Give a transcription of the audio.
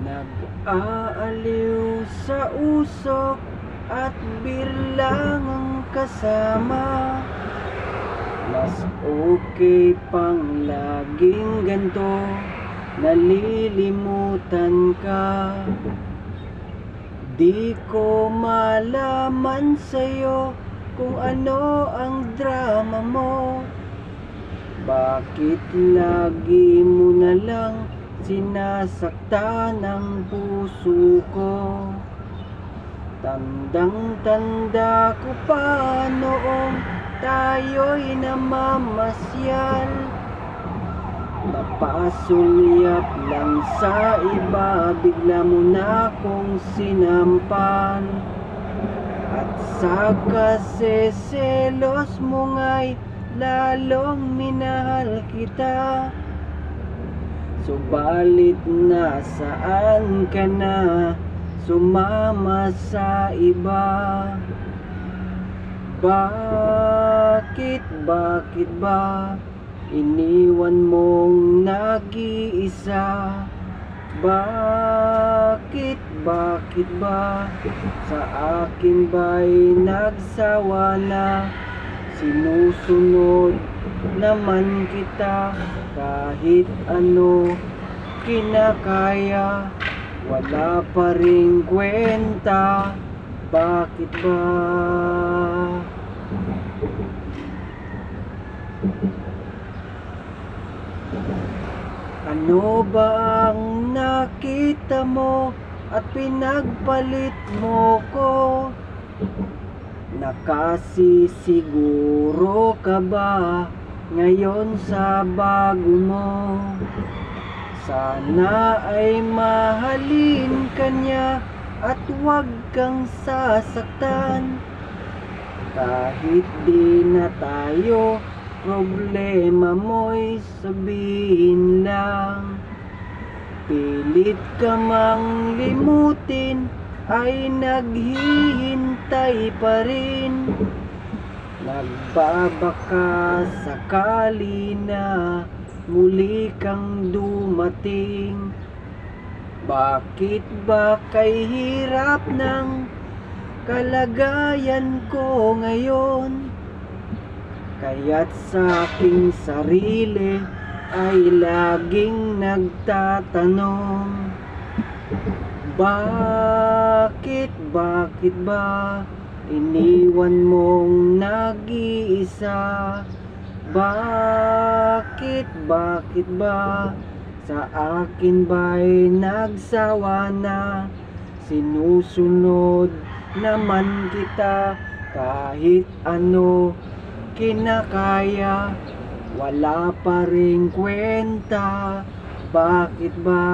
Nag-aaliw sa usok at birlang ang kasama. Mas okay pang laging ganto, nalilimutan ka. Di ko malaman sa'yo kung ano ang drama mo. Bakit lagi mo na lang sinasaktan ang puso ko? Tandang-tanda ko pa noong tayo'y namamasyal. Napasulyap lang sa iba, bigla mo na akong sinampan. At sa kaseselos mo nga'y lalong minahal kita. Subalit nasaan ka na, sumama sa iba? Bakit ba iniwan mong nag-iisa? Bakit ba sa akin ba'y nagsawa na? Sinusunod naman kita kahit ano kinakaya, wala pa ring kwenta. Bakit ba? Ano ba ang nakita mo at pinagpalit mo ko? Nakasisiguro ka ba ngayon sa bago mo? Sana ay mahalin ka niya at huwag kang sasaktan. Kahit di na tayo, problema mo'y sabihin lang. Pilit ka mang limutin, ay naghihintay pa rin. Nagbabaka sakali na muli kang dumating. Bakit ba kay hirap ng kalagayan ko ngayon? Kaya't sa aking sarili ay laging nagtatanong, bakit ba iniwan mong nag-iisa? Bakit ba sa akin ba'y nagsawa na? Sinusunod naman kita kahit ano kinakaya, wala pa ring kwenta. Bakit ba?